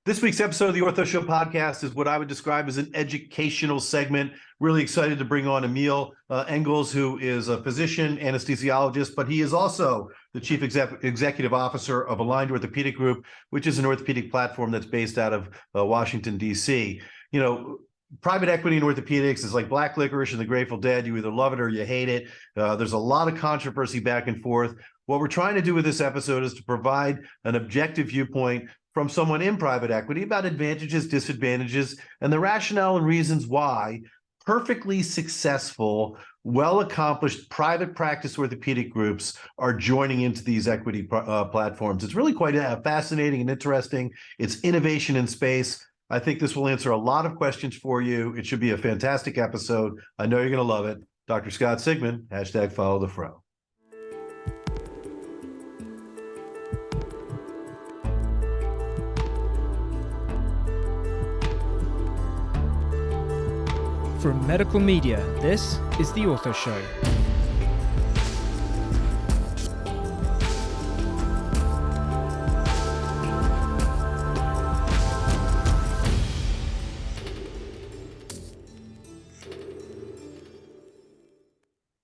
This week's episode of the Ortho Show podcast is what I would describe as an educational segment. Really excited to bring on Emil Engels, who is a physician, anesthesiologist, but he is also the chief executive officer of Aligned Orthopedic Group, which is an orthopedic platform that's based out of Washington, D.C. You know, private equity in orthopedics is like black licorice and the Grateful Dead. You either love it or you hate it. There's a lot of controversy back and forth. What we're trying to do with this episode is to provide an objective viewpoint from someone in private equity about advantages, disadvantages, and the rationale and reasons why perfectly successful, well-accomplished private practice orthopedic groups are joining into these equity platforms. It's really quite fascinating and interesting. It's innovation in space. I think this will answer a lot of questions for you. It should be a fantastic episode. I know you're going to love it. Dr. Scott Sigman, #FollowTheFro. From medical media, this is The Ortho Show.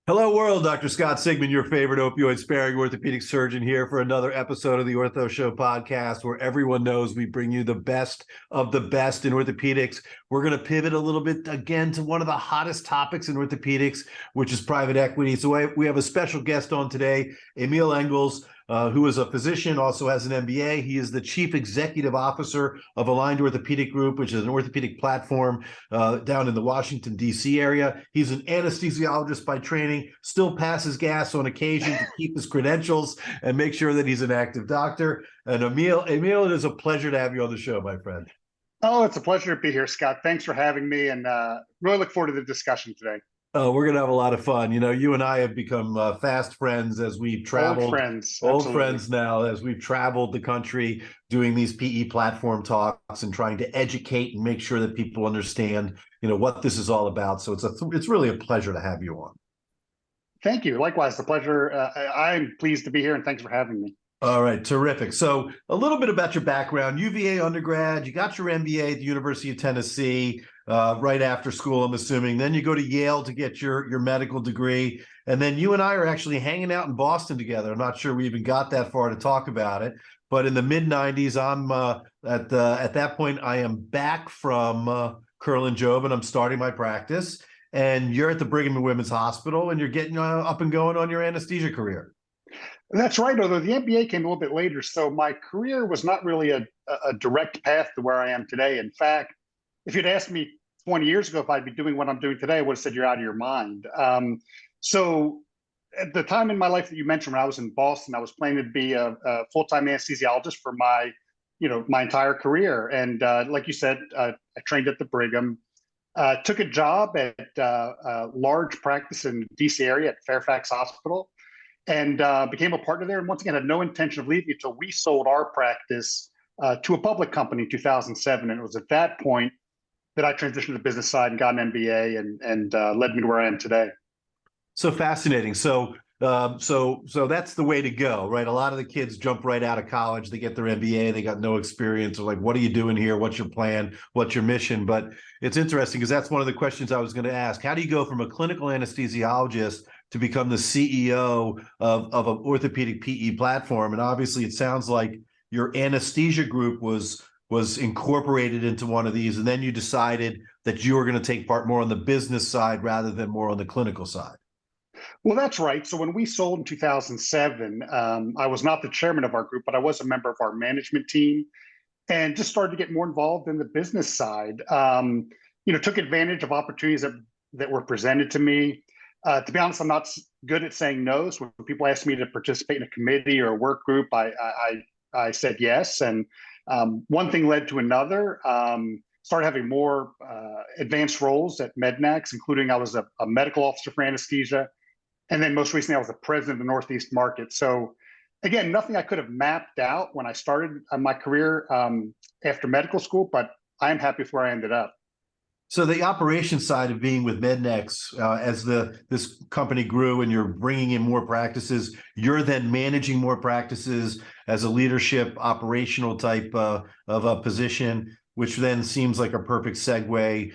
Hello, world. Dr. Scott Sigman, your favorite opioid-sparing orthopedic surgeon, here for another episode of the Ortho Show podcast, where everyone knows we bring you the best of the best in orthopedics. We're going to pivot a little bit again to one of the hottest topics in orthopedics, which is private equity. So we have a special guest on today, Emil Engels, who is a physician, also has an MBA. He is the chief executive officer of Aligned Orthopedic Group, which is an orthopedic platform down in the Washington, D.C. area. He's an anesthesiologist by training, still passes gas on occasion to keep his credentials and make sure that he's an active doctor. And Emil, it is a pleasure to have you on the show, my friend. Oh, it's a pleasure to be here, Scott. Thanks for having me, and really look forward to the discussion today. Oh, we're going to have a lot of fun. You know, you and I have become fast friends as we've traveled. Old friends now, as we've traveled the country doing these PE platform talks and trying to educate and make sure that people understand, you know, what this is all about. So it's really a pleasure to have you on. Thank you. Likewise, the pleasure. I'm pleased to be here, and thanks for having me. All right, terrific. So a little bit about your background. UVA undergrad, you got your MBA at the University of Tennessee right after school, I'm assuming. Then you go to Yale to get your medical degree. And then you and I are actually hanging out in Boston together. I'm not sure we even got that far to talk about it. But in the mid-'90s, I'm at that point, I am back from Curl and Job, and I'm starting my practice. And you're at the Brigham and Women's Hospital, and you're getting up and going on your anesthesia career. That's right, although the MBA came a little bit later. So my career was not really a direct path to where I am today. In fact, if you'd asked me 20 years ago if I'd be doing what I'm doing today, I would have said you're out of your mind. So at the time in my life that you mentioned, when I was in Boston, I was planning to be a full-time anesthesiologist for my entire career. And like you said, I trained at the Brigham, took a job at a large practice in the DC area at Fairfax Hospital, and became a partner there. And once again, had no intention of leaving until we sold our practice to a public company in 2007. And it was at that point that I transitioned to the business side and got an MBA, and led me to where I am today. So fascinating. So that's the way to go, right? A lot of the kids jump right out of college. They get their MBA. They got no experience. They're like, what are you doing here? What's your plan? What's your mission? But it's interesting because that's one of the questions I was going to ask. How do you go from a clinical anesthesiologist to become the CEO of an orthopedic PE platform? And obviously, it sounds like your anesthesia group was incorporated into one of these, and then you decided that you were going to take part more on the business side rather than more on the clinical side. Well, that's right. So when we sold in 2007, I was not the chairman of our group, but I was a member of our management team, and just started to get more involved in the business side. Took advantage of opportunities that were presented to me. To be honest, I'm not good at saying no. So when people ask me to participate in a committee or a work group, I said yes. And one thing led to another. Started having more advanced roles at Mednax, including I was a medical officer for anesthesia. And then most recently, I was the president of the Northeast market. So again, nothing I could have mapped out when I started my career after medical school, but I am happy with where I ended up. So the operation side of being with Mednex, as this company grew and you're bringing in more practices, you're then managing more practices as a leadership operational type of a position, which then seems like a perfect segue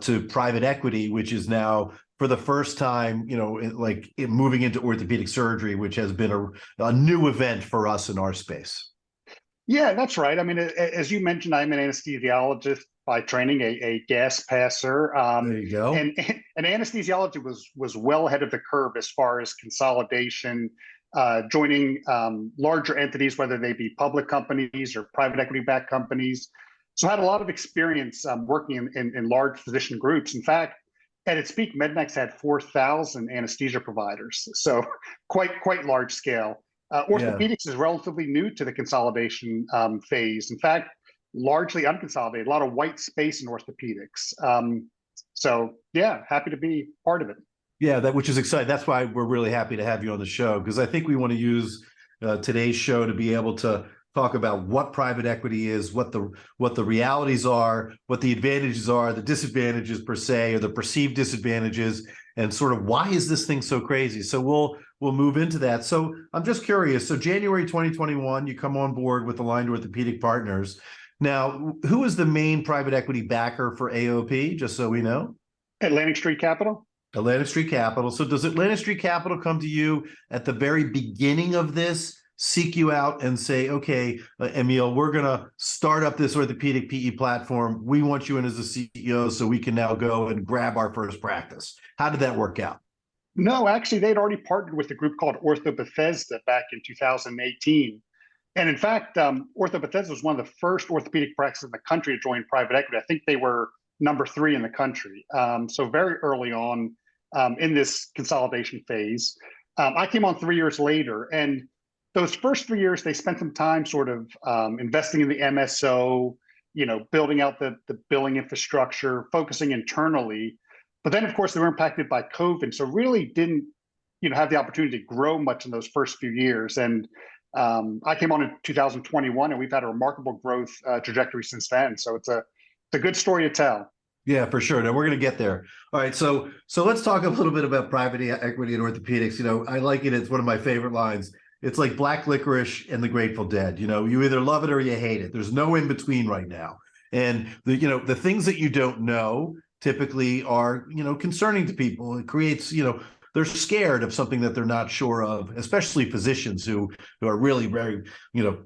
to private equity, which is now for the first time, moving into orthopedic surgery, which has been a new event for us in our space. Yeah, that's right. I mean, as you mentioned, I'm an anesthesiologist by training, a gas passer, There you go. and anesthesiology was well ahead of the curve as far as consolidation, joining larger entities, whether they be public companies or private equity-backed companies. So I had a lot of experience working in large physician groups. In fact, at its peak, Mednex had 4,000 anesthesia providers, so quite large scale. Orthopedics is relatively new to the consolidation phase. In fact, largely unconsolidated, a lot of white space in orthopedics. So yeah, happy to be part of it. Yeah, which is exciting. That's why we're really happy to have you on the show, because I think we want to use today's show to be able to talk about what private equity is, what the realities are, what the advantages are, the disadvantages per se, or the perceived disadvantages, and sort of why is this thing so crazy. So we'll move into that. So I'm just curious. So January 2021, you come on board with Aligned Orthopedic Partners. Now, who is the main private equity backer for AOP, just so we know? Atlantic Street Capital. Atlantic Street Capital. So does Atlantic Street Capital come to you at the very beginning of this, seek you out and say, okay, Emil, we're going to start up this orthopedic PE platform. We want you in as the CEO so we can now go and grab our first practice. How did that work out? No, actually, they'd already partnered with a group called Ortho back in 2018. And in fact, Ortho was one of the first orthopedic practices in the country to join private equity. I think they were number 3 in the country. So very early on in this consolidation phase. I came on 3 years later, and those first 3 years, they spent some time sort of investing in the MSO, building out the billing infrastructure, focusing internally. But then, of course, they were impacted by COVID, so really didn't, have the opportunity to grow much in those first few years. And I came on in 2021, and we've had a remarkable growth trajectory since then. So it's a good story to tell. Yeah, for sure. Now we're going to get there. All right, so let's talk a little bit about private equity and orthopedics. I like it. It's one of my favorite lines. It's like black licorice and the Grateful Dead. You either love it or you hate it. There's no in between right now. And the things that you don't know typically are concerning to people. It creates they're scared of something that they're not sure of, especially physicians who are really very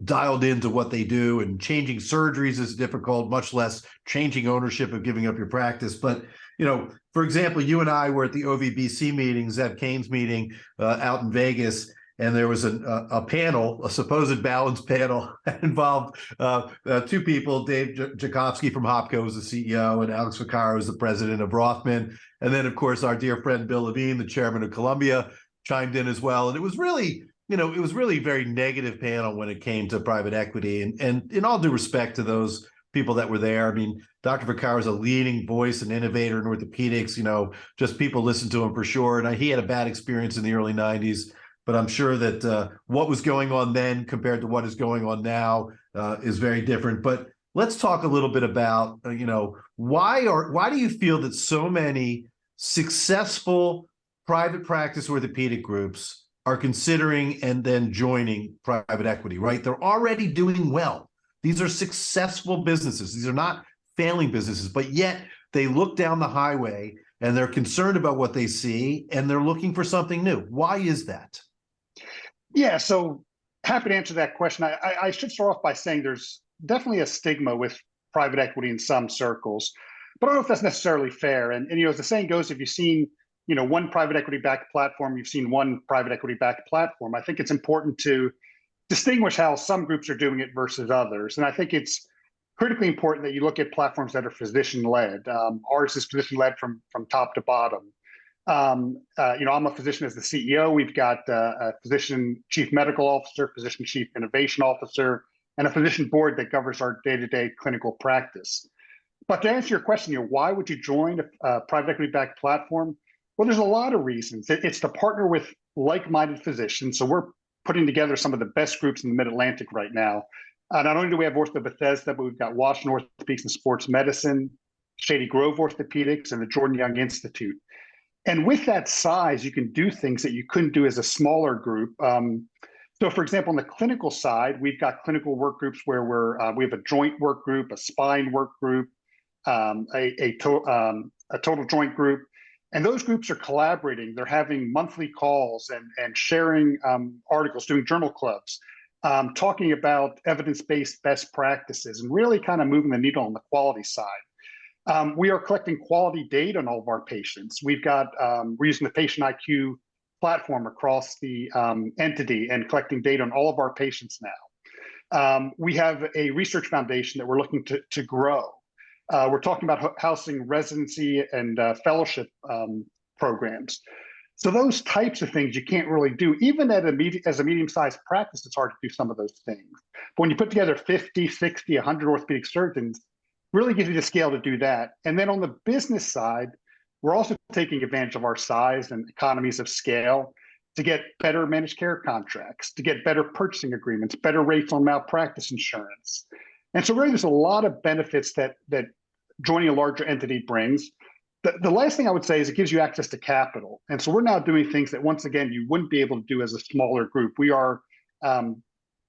dialed into what they do, and changing surgeries is difficult, much less changing ownership of giving up your practice. But for example, you and I were at the OVBC meeting, Zev Kane's meeting out in Vegas. And there was a panel, a supposed balance panel that involved 2 people, Dave Jakovsky from Hopco was the CEO, and Alex Vaccaro was the president of Rothman. And then, of course, our dear friend Bill Levine, the chairman of Columbia, chimed in as well. And it was really, a very negative panel when it came to private equity. And in all due respect to those people that were there, I mean, Dr. Vaccaro is a leading voice and innovator in orthopedics. Just people listen to him for sure. And he had a bad experience in the early 90s. But I'm sure that what was going on then compared to what is going on now is very different. But let's talk a little bit about, why do you feel that so many successful private practice orthopedic groups are considering and then joining private equity, right? They're already doing well. These are successful businesses. These are not failing businesses, but yet they look down the highway and they're concerned about what they see and they're looking for something new. Why is that? Yeah, so happy to answer that question. I should start off by saying there's definitely a stigma with private equity in some circles, but I don't know if that's necessarily fair. And as the saying goes, if you've seen, one private equity backed platform, you've seen one private equity backed platform. I think it's important to distinguish how some groups are doing it versus others. And I think it's critically important that you look at platforms that are physician led. Ours is physician led from top to bottom. I'm a physician as the CEO. We've got a physician chief medical officer, physician chief innovation officer, and a physician board that governs our day-to-day clinical practice. But to answer your question, why would you join a private equity-backed platform? Well, there's a lot of reasons. It's to partner with like-minded physicians. So we're putting together some of the best groups in the Mid-Atlantic right now. Not only do we have Ortho Bethesda, but we've got Washington Orthopedics and Sports Medicine, Shady Grove Orthopedics, and the Jordan Young Institute. And with that size, you can do things that you couldn't do as a smaller group. So, for example, on the clinical side, we've got clinical work groups where we have a joint work group, a spine work group, a total joint group, and those groups are collaborating. They're having monthly calls and sharing articles, doing journal clubs, talking about evidence-based best practices, and really kind of moving the needle on the quality side. We are collecting quality data on all of our patients. We're using the Patient IQ platform across the entity and collecting data on all of our patients now. We have a research foundation that we're looking to grow. We're talking about housing residency and fellowship programs. So those types of things you can't really do. Even as a medium-sized practice, it's hard to do some of those things. But when you put together 50, 60, 100 orthopedic surgeons, really gives you the scale to do that. And then on the business side, we're also taking advantage of our size and economies of scale to get better managed care contracts, to get better purchasing agreements, better rates on malpractice insurance. And so really there's a lot of benefits that joining a larger entity brings. The last thing I would say is it gives you access to capital. And so we're now doing things that, once again, you wouldn't be able to do as a smaller group. We are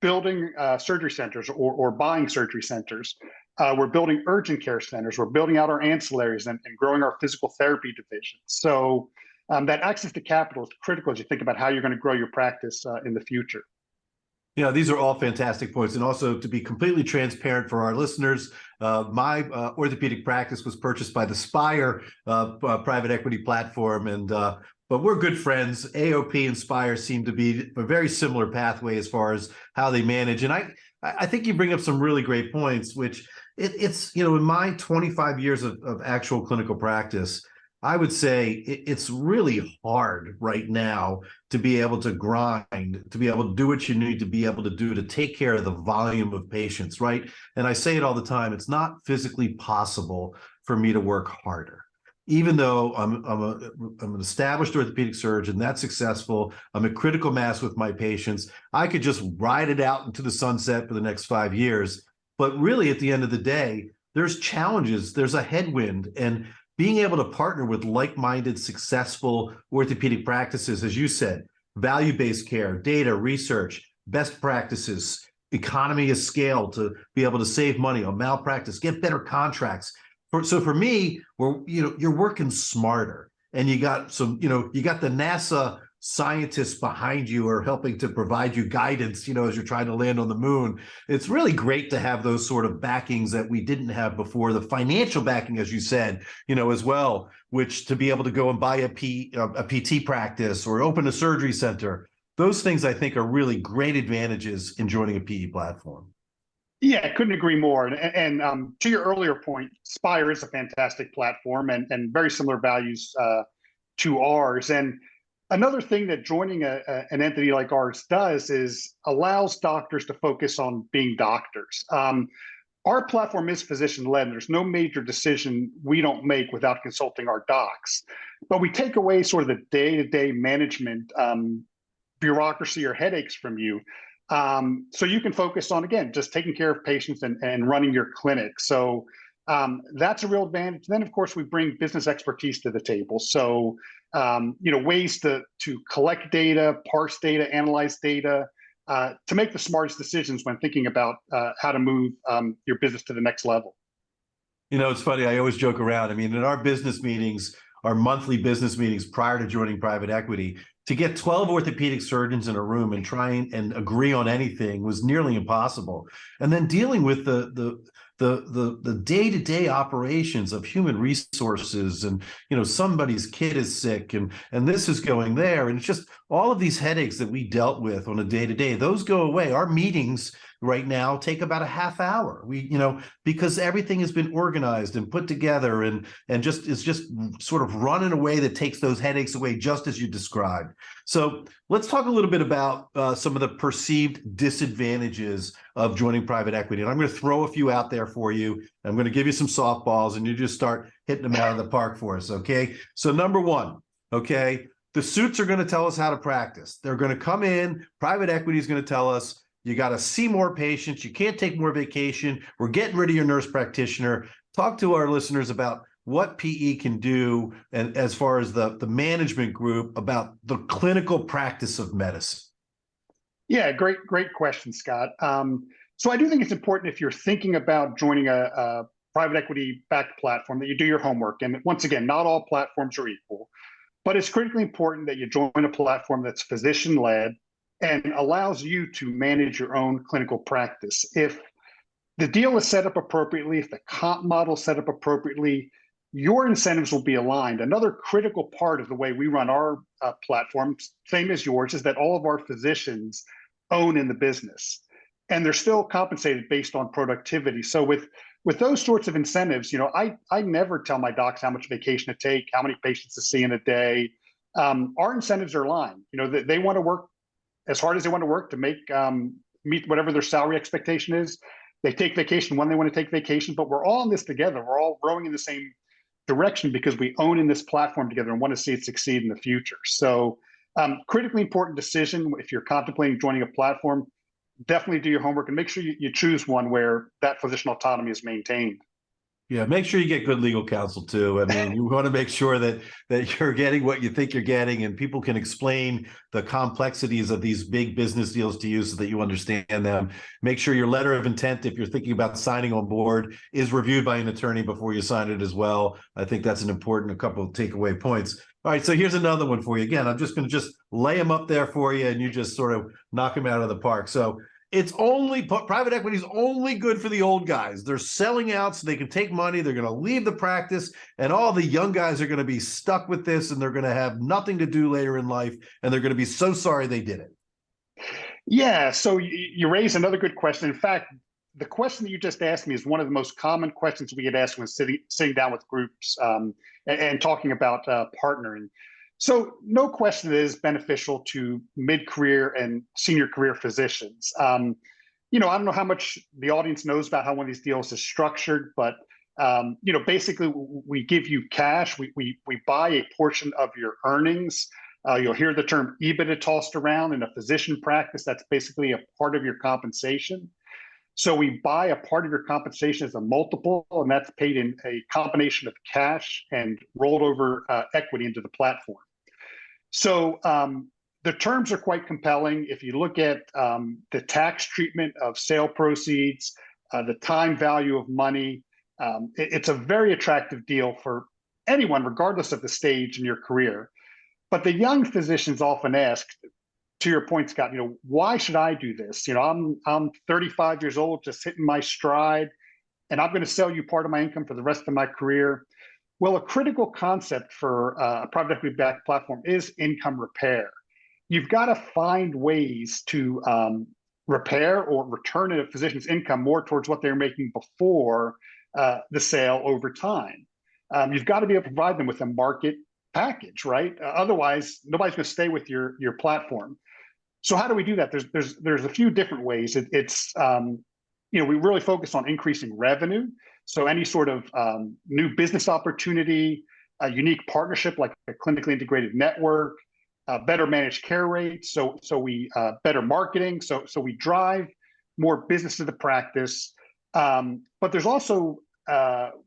building surgery centers or buying surgery centers. We're building urgent care centers. We're building out our ancillaries and growing our physical therapy division. So that access to capital is critical as you think about how you're going to grow your practice in the future. Yeah, these are all fantastic points. And also, to be completely transparent for our listeners, my orthopedic practice was purchased by the Spire private equity platform. And but we're good friends. AOP and Spire seem to be a very similar pathway as far as how they manage. And I think you bring up some really great points, which it's, in my 25 years of actual clinical practice, I would say it's really hard right now to be able to grind, to be able to do what you need to be able to do to take care of the volume of patients, right? And I say it all the time, it's not physically possible for me to work harder. Even though I'm an established orthopedic surgeon, that's successful, I'm a critical mass with my patients, I could just ride it out into the sunset for the next 5 years. But really, at the end of the day, there's challenges, there's a headwind, and being able to partner with like-minded, successful orthopedic practices, as you said, value-based care, data, research, best practices, economy of scale to be able to save money on malpractice, get better contracts. So for me, you're working smarter, and you got you got the NASA scientists behind you are helping to provide you guidance, as you're trying to land on the moon. It's really great to have those sort of backings that we didn't have before, the financial backing, as you said, as well, which to be able to go and buy a PT practice or open a surgery center, those things I think are really great advantages in joining a PE platform. Yeah, I couldn't agree more. And to your earlier point, Spire is a fantastic platform and very similar values to ours. And another thing that joining an entity like ours does is allows doctors to focus on being doctors. Our platform is physician-led. There's no major decision we don't make without consulting our docs. But we take away sort of the day-to-day management bureaucracy or headaches from you. So you can focus on, again, just taking care of patients and running your clinic. So that's a real advantage. Then, of course, we bring business expertise to the table. So, ways to collect data, parse data, analyze data, to make the smartest decisions when thinking about how to move your business to the next level. It's funny. I always joke around. I mean, in our business meetings, our monthly business meetings prior to joining private equity, to get 12 orthopedic surgeons in a room and try and agree on anything was nearly impossible. And then dealing with the day-to-day operations of human resources, and somebody's kid is sick and this is going there, and it's just all of these headaches that we dealt with on a day-to-day, those go away. Our meetings right now take about a half hour. Because everything has been organized and put together and it's just sort of run in a way that takes those headaches away, just as you described. So let's talk a little bit about some of the perceived disadvantages of joining private equity. And I'm going to throw a few out there for you. I'm going to give you some softballs and you just start hitting them out of the park for us. Okay. So number one, okay, the suits are going to tell us how to practice. They're going to come in. Private equity is going to tell us, you got to see more patients. You can't take more vacation. We're getting rid of your nurse practitioner. talk to our listeners about what PE can do, and as far as the management group, about the clinical practice of medicine. Yeah, great question, Scott. So I do think it's important, if you're thinking about joining a private equity backed platform, that you do your homework. And once again, not all platforms are equal, but it's critically important that you join a platform that's physician led and allows you to manage your own clinical practice. If the deal is set up appropriately, if the comp model is set up appropriately, your incentives will be aligned. Another critical part of the way we run our platform, same as yours, is that all of our physicians own in the business, and they're still compensated based on productivity. So with those sorts of incentives, I never tell my docs how much vacation to take, how many patients to see in a day. Our incentives are aligned. They want to work as hard as they want to work to make meet whatever their salary expectation is. They take vacation when they want to take vacation, but we're all in this together. We're all rowing in the same direction because we own in this platform together and want to see it succeed in the future. So critically important decision. If you're contemplating joining a platform, definitely do your homework and make sure you choose one where that physician autonomy is maintained. Yeah, make sure you get good legal counsel too. I mean, you want to make sure that you're getting what you think you're getting, and people can explain the complexities of these big business deals to you so that you understand them. Make sure your letter of intent, if you're thinking about signing on board, is reviewed by an attorney before you sign it as well. I think that's an important, a couple of takeaway points. All right, so here's another one for you. Again, I'm just going to just lay them up there for you, and you just sort of knock them out of the park. So it's only private equity is only good for the old guys. They're selling out so they can take money. They're going to leave the practice, and all the young guys are going to be stuck with this, and they're going to have nothing to do later in life, and they're going to be so sorry they did it. Yeah, so you raise another good question. In fact, the question that you just asked me is one of the most common questions we get asked when sitting down with groups and talking about partnering. So no question, it is beneficial to mid-career and senior career physicians. I don't know how much the audience knows about how one of these deals is structured, but basically we give you cash. We buy a portion of your earnings. You'll hear the term EBITDA tossed around in a physician practice. That's basically a part of your compensation. So we buy a part of your compensation as a multiple, and that's paid in a combination of cash and rolled over equity into the platform. So the terms are quite compelling. If you look at the tax treatment of sale proceeds, the time value of money, it's a very attractive deal for anyone, regardless of the stage in your career. But the young physicians often ask, to your point, Scott, why should I do this? I'm 35 years old, just hitting my stride, and I'm going to sell you part of my income for the rest of my career. Well, a critical concept for a private equity-backed platform is income repair. You've got to find ways to repair or return a physician's income more towards what they're making before the sale over time. You've got to be able to provide them with a market package, right? Otherwise, nobody's going to stay with your platform. So how do we do that? There's a few different ways. We really focus on increasing revenue. So any sort of new business opportunity, a unique partnership like a clinically integrated network, better managed care rates. So we better marketing. So we drive more business to the practice. But there's also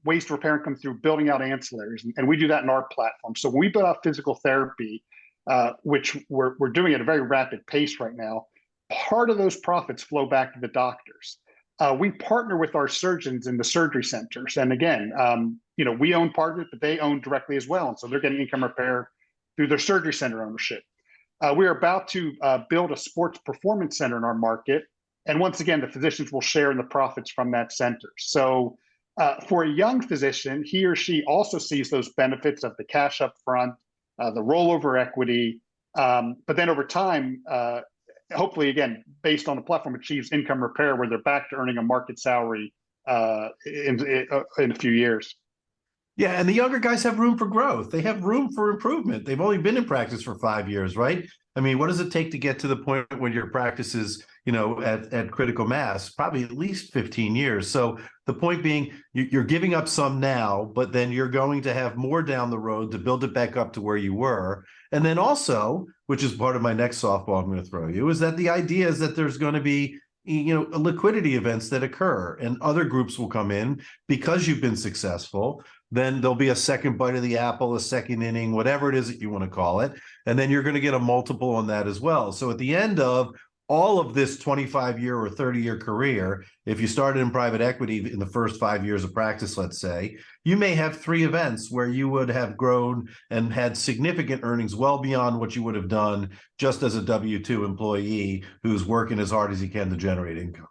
ways to repair income through building out ancillaries, and we do that in our platform. So when we build out physical therapy, which we're doing at a very rapid pace right now, part of those profits flow back to the doctors. We partner with our surgeons in the surgery centers, and again, we own part of it, but they own directly as well, and so they're getting income repair through their surgery center ownership. We're about to build a sports performance center in our market, and once again, the physicians will share in the profits from that center. So for a young physician, he or she also sees those benefits of the cash up front, the rollover equity, but then over time, hopefully, again, based on the platform, achieves income repair where they're back to earning a market salary in a few years. Yeah, and the younger guys have room for growth. They have room for improvement. They've only been in practice for 5 years, right? I mean, what does it take to get to the point when your practice is, at critical mass? Probably at least 15 years. So the point being, you're giving up some now, but then you're going to have more down the road to build it back up to where you were. And then also, which is part of my next softball I'm going to throw you, is that the idea is that there's going to be liquidity events that occur, and other groups will come in because you've been successful. Then there'll be a second bite of the apple, a second inning, whatever it is that you want to call it. And then you're going to get a multiple on that as well. So at the end of all of this 25-year or 30-year career, if you started in private equity in the first 5 years of practice, let's say, you may have 3 events where you would have grown and had significant earnings well beyond what you would have done just as a W-2 employee who's working as hard as he can to generate income.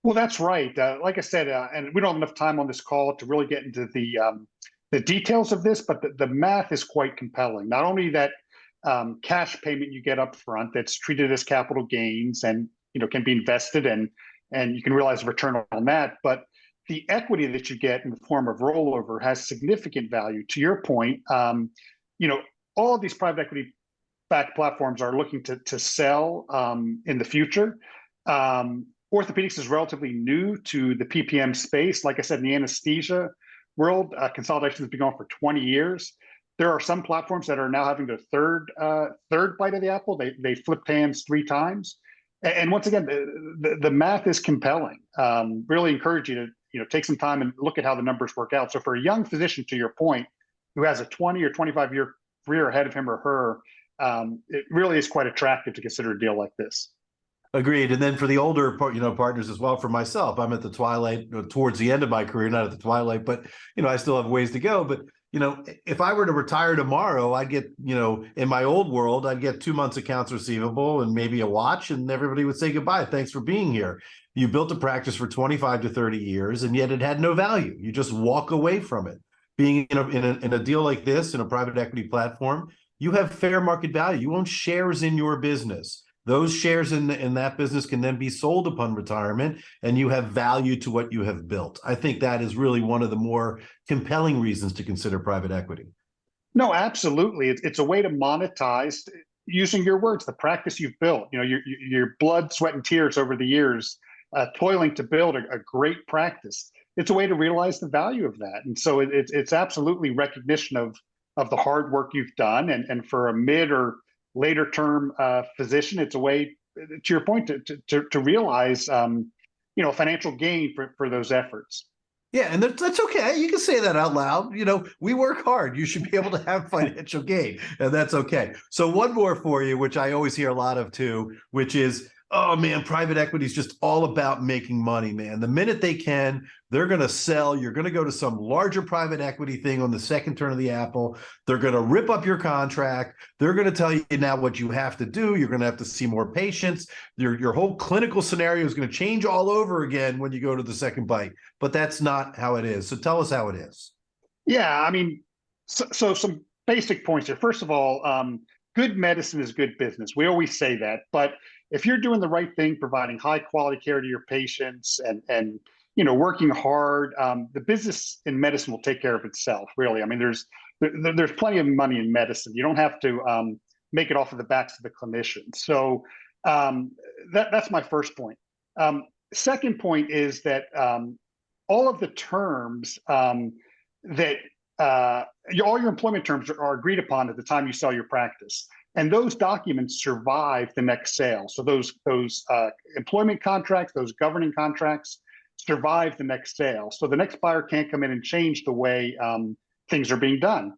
Well, that's right. Like I said, and we don't have enough time on this call to really get into the details of this, but the math is quite compelling. Not only that cash payment you get up front that's treated as capital gains and can be invested and you can realize a return on that, but the equity that you get in the form of rollover has significant value. To your point, all of these private equity backed platforms are looking to sell in the future. Orthopedics is relatively new to the PPM space. Like I said, in the anesthesia world, consolidation has been going for 20 years. There are some platforms that are now having their third bite of the apple. They flipped hands 3 times. And once again, the math is compelling. Really encourage you to take some time and look at how the numbers work out. So for a young physician, to your point, who has a 20 or 25-year career ahead of him or her, it really is quite attractive to consider a deal like this. Agreed. And then for the older partners as well, for myself, I'm at the twilight, towards the end of my career, not at the twilight, but I still have ways to go. But if I were to retire tomorrow, I'd get, in my old world, I'd get 2 months accounts receivable and maybe a watch, and everybody would say goodbye. Thanks for being here. You built a practice for 25 to 30 years, and yet it had no value. You just walk away from it. Being in a deal like this, in a private equity platform, you have fair market value. You own shares in your business. Those shares in that business can then be sold upon retirement, and you have value to what you have built. I think that is really one of the more compelling reasons to consider private equity. No, absolutely. It's a way to monetize, using your words, the practice you've built. Your blood, sweat, and tears over the years, toiling to build a great practice. It's a way to realize the value of that, and so it's absolutely recognition of the hard work you've done, and for a mid or later term physician, it's a way, to your point, to realize financial gain for those efforts. Yeah, and that's okay. You can say that out loud. We work hard. You should be able to have financial gain, and that's okay. So one more for you, which I always hear a lot of too, which is, oh man, private equity is just all about making money, man. The minute they can, they're going to sell. You're going to go to some larger private equity thing on the second turn of the apple. They're going to rip up your contract. They're going to tell you now what you have to do. You're going to have to see more patients. Your whole clinical scenario is going to change all over again when you go to the second bite. But that's not how it is. So tell us how it is. Yeah, I mean, so some basic points here. First of all, good medicine is good business. We always say that, but if you're doing the right thing, providing high quality care to your patients and working hard, the business in medicine will take care of itself. Really, I mean, there's plenty of money in medicine. You don't have to make it off of the backs of the clinicians. So that's my first point. Second point is that all of the terms that all your employment terms are agreed upon at the time you sell your practice. And those documents survive the next sale. So those employment contracts, those governing contracts survive the next sale. So the next buyer can't come in and change the way things are being done.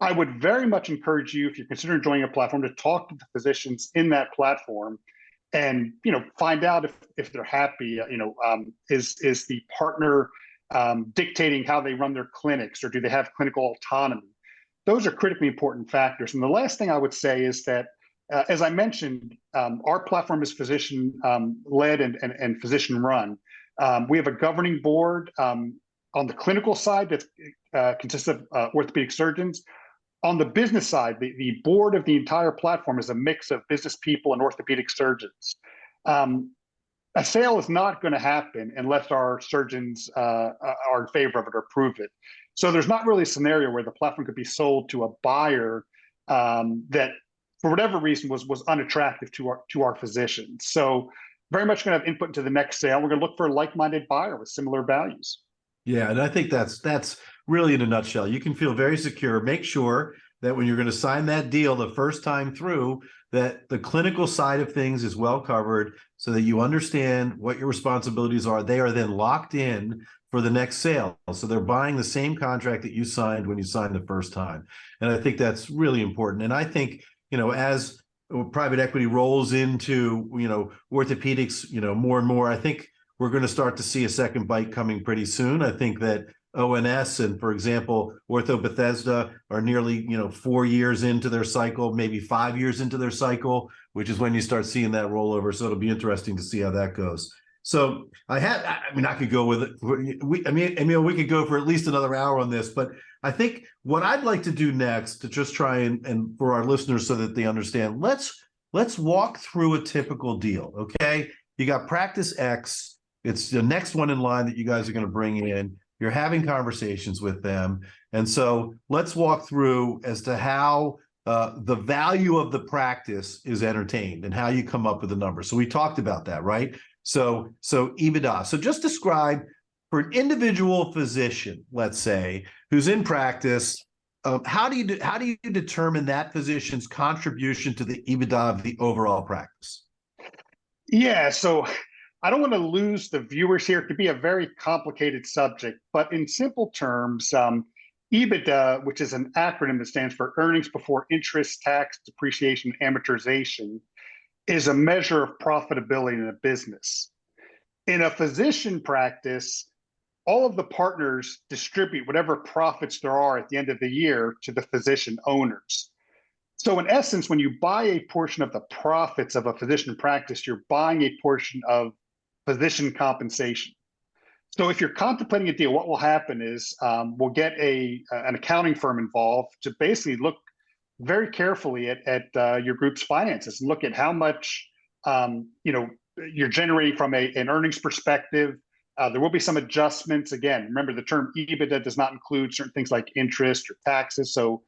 I would very much encourage you, if you're considering joining a platform, to talk to the physicians in that platform and find out if they're happy. Is the partner dictating how they run their clinics, or do they have clinical autonomy? Those are critically important factors. And the last thing I would say is that, as I mentioned, our platform is physician led and physician run. We have a governing board on the clinical side that consists of orthopedic surgeons. On the business side, the board of the entire platform is a mix of business people and orthopedic surgeons. A sale is not going to happen unless our surgeons are in favor of it or approve it. So there's not really a scenario where the platform could be sold to a buyer that, for whatever reason, was unattractive to our physicians. So very much going to have input into the next sale. We're going to look for a like-minded buyer with similar values. Yeah, and I think that's really, in a nutshell. You can feel very secure. Make sure that when you're going to sign that deal the first time through, that the clinical side of things is well covered so that you understand what your responsibilities are. They are then locked in for the next sale. So they're buying the same contract that you signed when you signed the first time. And I think that's really important. And I think, as private equity rolls into, orthopedics, more and more, I think we're going to start to see a second bite coming pretty soon. I think that ONS and, for example, Ortho Bethesda are nearly, 4 years into their cycle, maybe 5 years into their cycle, which is when you start seeing that rollover. So it'll be interesting to see how that goes. So I could go with it. Emil, we could go for at least another hour on this, but I think what I'd like to do next to just try and for our listeners so that they understand, let's walk through a typical deal. Okay. You got practice X. It's the next one in line that you guys are going to bring in. You're having conversations with them. And so let's walk through as to how the value of the practice is entertained and how you come up with a number. So we talked about that, right? So EBITDA. So just describe for an individual physician, let's say, who's in practice, how do you determine that physician's contribution to the EBITDA of the overall practice? Yeah, so I don't want to lose the viewers here. It could be a very complicated subject, but in simple terms, EBITDA, which is an acronym that stands for earnings before interest, tax, depreciation, amortization, is a measure of profitability in a business. In a physician practice, all of the partners distribute whatever profits there are at the end of the year to the physician owners. So in essence, when you buy a portion of the profits of a physician practice, you're buying a portion of physician compensation. So if you're contemplating a deal, what will happen is we'll get an accounting firm involved to basically look very carefully at your group's finances and look at how much you're generating from an earnings perspective. There will be some adjustments. Again, remember the term EBITDA does not include certain things like interest or taxes. So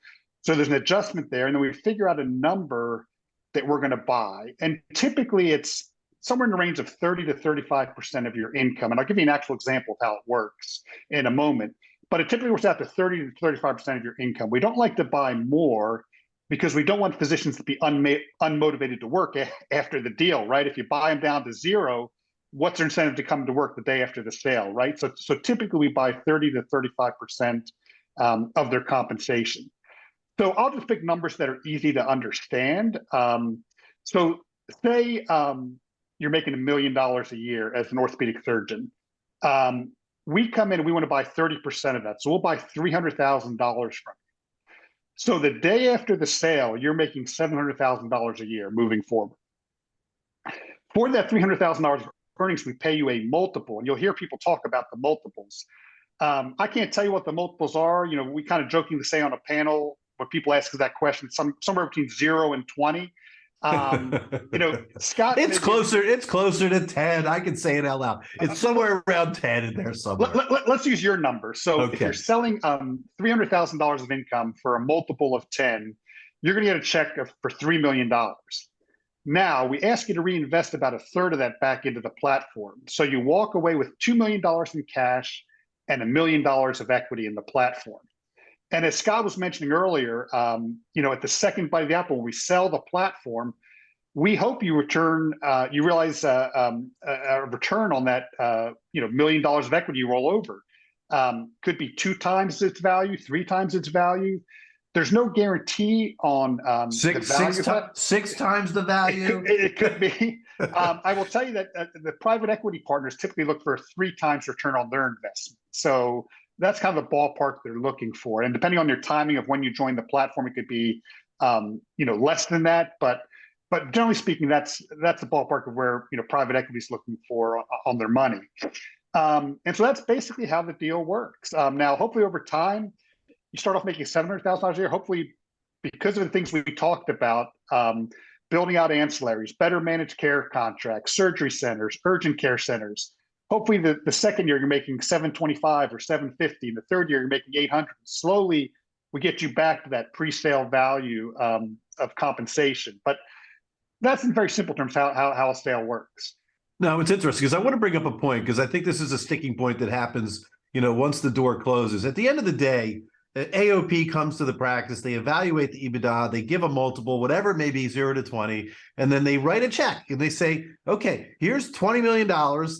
there's an adjustment there, and then we figure out a number that we're going to buy. And typically it's somewhere in the range of 30 to 35% of your income. And I'll give you an actual example of how it works in a moment. But it typically works out to 30 to 35% of your income. We don't like to buy more because we don't want physicians to be unmotivated to work after the deal, right? If you buy them down to zero, what's their incentive to come to work the day after the sale, right? So typically we buy 30 to 35% of their compensation. So I'll just pick numbers that are easy to understand. So say you're making $1 million a year as an orthopedic surgeon. We come in and we want to buy 30% of that. So we'll buy $300,000 from you. So the day after the sale, you're making $700,000 a year moving forward. For that $300,000 of earnings, we pay you a multiple, and you'll hear people talk about the multiples. I can't tell you what the multiples are. We kind of jokingly say on a panel when people ask us that question, somewhere between 0 and 20. Scott, it's closer to 10. I can say it out loud. It's somewhere around 10 in there somewhere. Let's use your number. So okay. If you're selling $300,000 of income for a multiple of 10, you're going to get a check for $3 million. Now we ask you to reinvest about a third of that back into the platform. So you walk away with $2 million in cash and $1 million of equity in the platform. And as Scott was mentioning earlier, at the second bite of the apple, when we sell the platform, we hope you realize a return on that, $1 million of equity you roll over. Could be 2 times its value, 3 times its value. There's no guarantee on six times the value. It could be. I will tell you that the private equity partners typically look for a 3 times return on their investment. So that's kind of the ballpark they're looking for. And depending on your timing of when you join the platform, it could be, less than that. But generally speaking, that's the ballpark of where private equity is looking for on their money. And so that's basically how the deal works. Now, hopefully over time, you start off making $700,000 a year. Hopefully, because of the things we talked about, building out ancillaries, better managed care contracts, surgery centers, urgent care centers. Hopefully, the second year you're making 725 or 750, and the third year you're making 800. Slowly, we get you back to that pre-sale value of compensation. But that's in very simple terms how a sale works. No, it's interesting because I want to bring up a point because I think this is a sticking point that happens, once the door closes. At the end of the day, AOP comes to the practice, they evaluate the EBITDA, they give a multiple, whatever it may be, 0 to 20, and then they write a check and they say, okay, here's $20 million.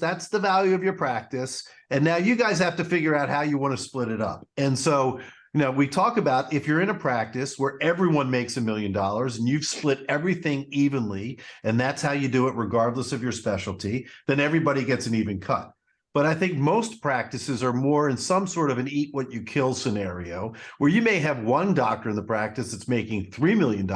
That's the value of your practice. And now you guys have to figure out how you want to split it up. And so, we talk about if you're in a practice where everyone makes $1 million and you've split everything evenly, and that's how you do it regardless of your specialty, then everybody gets an even cut. But I think most practices are more in some sort of an eat what you kill scenario, where you may have one doctor in the practice that's making $3 million,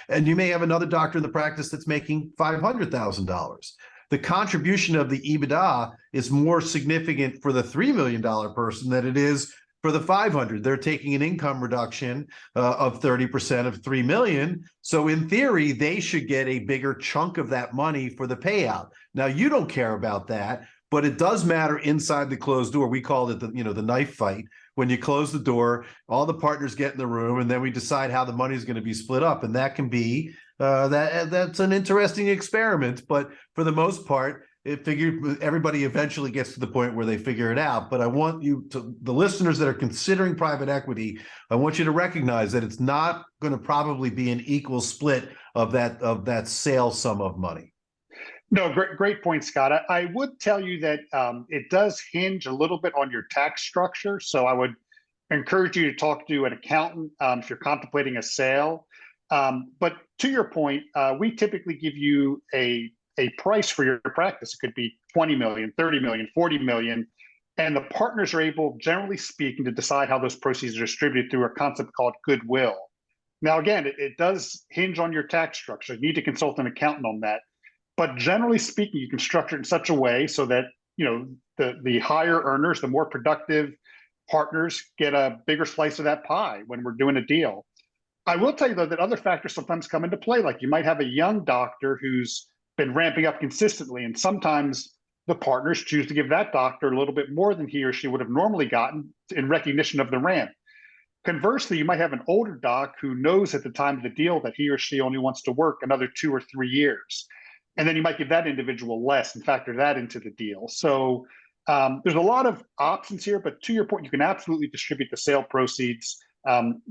and you may have another doctor in the practice that's making $500,000. The contribution of the EBITDA is more significant for the $3 million person than it is for the 500. They're taking an income reduction of 30% of 3 million. So in theory, they should get a bigger chunk of that money for the payout. Now, you don't care about that, but it does matter inside the closed door. We called it the knife fight. When you close the door, all the partners get in the room, and then we decide how the money is going to be split up. And that can be that's an interesting experiment. But for the most part, everybody eventually gets to the point where they figure it out. But I want the listeners that are considering private equity, I want you to recognize that it's not going to probably be an equal split of that sale sum of money. No, great point, Scott. I would tell you that it does hinge a little bit on your tax structure. So I would encourage you to talk to an accountant if you're contemplating a sale. But to your point, we typically give you a price for your practice. It could be 20 million, 30 million, 40 million. And the partners are able, generally speaking, to decide how those proceeds are distributed through a concept called goodwill. Now, again, it does hinge on your tax structure. You need to consult an accountant on that. But generally speaking, you can structure it in such a way so that the higher earners, the more productive partners get a bigger slice of that pie when we're doing a deal. I will tell you, though, that other factors sometimes come into play. Like you might have a young doctor who's been ramping up consistently, and sometimes the partners choose to give that doctor a little bit more than he or she would have normally gotten in recognition of the ramp. Conversely, you might have an older doc who knows at the time of the deal that he or she only wants to work another 2 or 3 years. And then you might give that individual less and factor that into the deal. So there's a lot of options here, but to your point, you can absolutely distribute the sale proceeds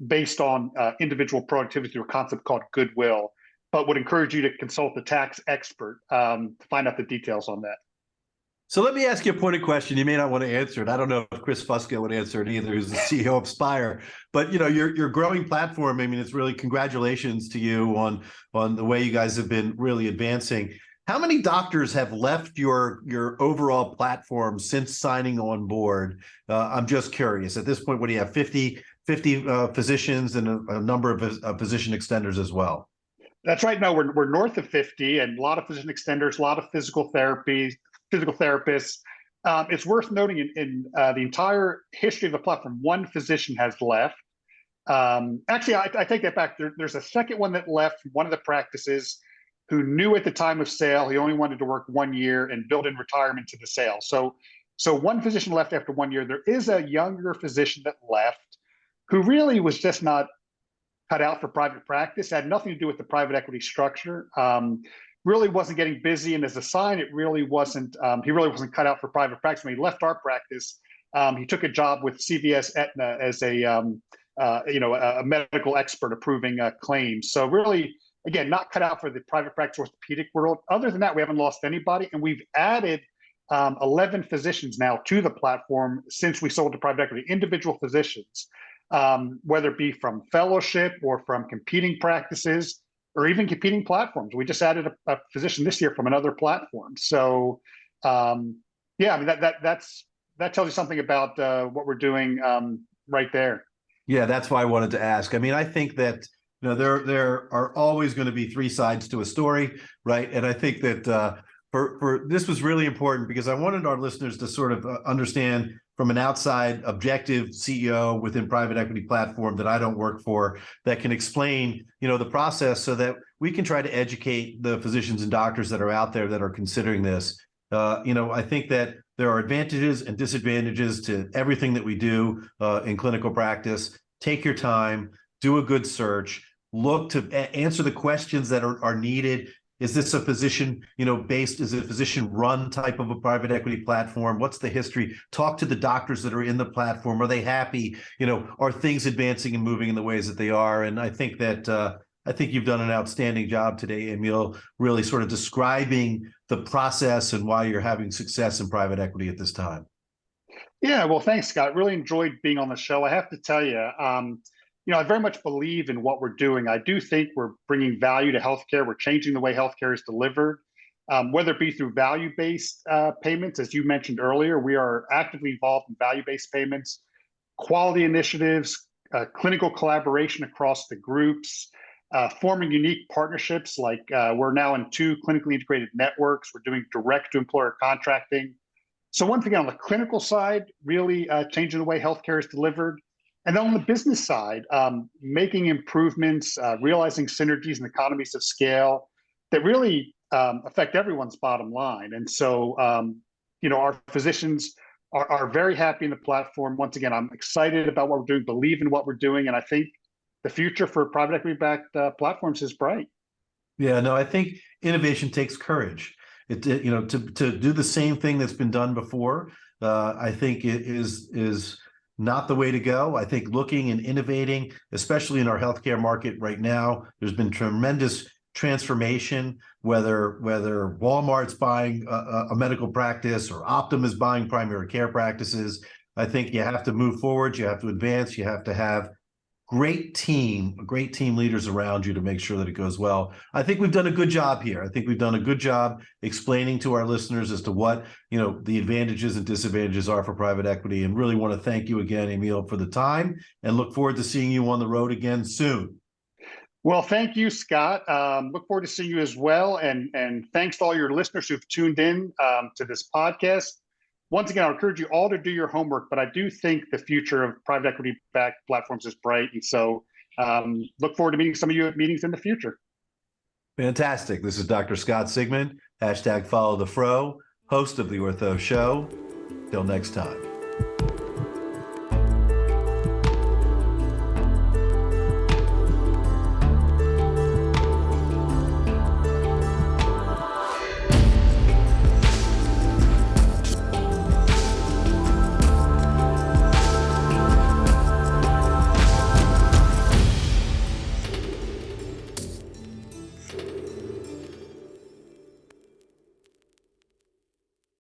based on individual productivity through a concept called goodwill, but would encourage you to consult a tax expert to find out the details on that. So let me ask you a pointed question. You may not want to answer it. I don't know if Chris Fusco would answer it either, who's the CEO of Spire. But your growing platform, I mean, it's really congratulations to you on the way you guys have been really advancing. How many doctors have left your overall platform since signing on board? I'm just curious. At this point, what do you have? 50 physicians and a number of physician extenders as well? That's right. No, we're north of 50, and a lot of physician extenders, a lot of physical therapists. It's worth noting in the entire history of the platform, one physician has left. Actually, I take that back. There's a second one that left from one of the practices who knew at the time of sale he only wanted to work 1 year and build in retirement to the sale. So one physician left after 1 year. There is a younger physician that left who really was just not cut out for private practice. It had nothing to do with the private equity structure. Really wasn't getting busy, and as a sign, it really wasn't. He really wasn't cut out for private practice. When he left our practice, he took a job with CVS Aetna as a medical expert approving claims. So really, again, not cut out for the private practice orthopedic world. Other than that, we haven't lost anybody, and we've added 11 physicians now to the platform since we sold to private equity. Individual physicians, whether it be from fellowship or from competing practices, or even competing platforms. We just added a physician this year from another platform. So, I mean, that tells you something about what we're doing right there. Yeah, that's why I wanted to ask. I mean, I think that there are always going to be 3 sides to a story, right? And I think that for this was really important because I wanted our listeners to sort of understand from an outside objective CEO within private equity platform that I don't work for that can explain, the process so that we can try to educate the physicians and doctors that are out there that are considering this. I think that there are advantages and disadvantages to everything that we do in clinical practice. Take your time, do a good search, look to answer the questions that are needed. Is this a physician, is it a physician run type of a private equity platform? What's the history? Talk to the doctors that are in the platform. Are they happy? Are things advancing and moving in the ways that they are? And I think you've done an outstanding job today, Emil, really sort of describing the process and why you're having success in private equity at this time. Yeah, well, thanks, Scott. Really enjoyed being on the show. I have to tell you, I very much believe in what we're doing. I do think we're bringing value to healthcare. We're changing the way healthcare is delivered, whether it be through value-based payments, as you mentioned earlier. We are actively involved in value-based payments, quality initiatives, clinical collaboration across the groups, forming unique partnerships. Like we're now in 2 clinically integrated networks. We're doing direct-to-employer contracting. So once again, on the clinical side, really changing the way healthcare is delivered. And then on the business side, making improvements, realizing synergies and economies of scale that really affect everyone's bottom line. And so, our physicians are very happy in the platform. Once again, I'm excited about what we're doing, believe in what we're doing. And I think the future for private equity-backed platforms is bright. Yeah, no, I think innovation takes courage. To do the same thing that's been done before, I think it is not the way to go. I think looking and innovating, especially in our healthcare market right now, there's been tremendous transformation, whether Walmart's buying a medical practice or Optum is buying primary care practices. I think you have to move forward, you have to advance, you have to have great team leaders around you to make sure that it goes well. I think we've done a good job here. I think we've done a good job explaining to our listeners as to what, the advantages and disadvantages are for private equity, and really want to thank you again, Emil, for the time, and look forward to seeing you on the road again soon. Well, thank you, Scott. Look forward to seeing you as well. And thanks to all your listeners who've tuned in to this podcast. Once again, I encourage you all to do your homework, but I do think the future of private equity-backed platforms is bright. And so look forward to meeting some of you at meetings in the future. Fantastic. This is Dr. Scott Sigman, #FollowTheFro, host of The Ortho Show. Till next time.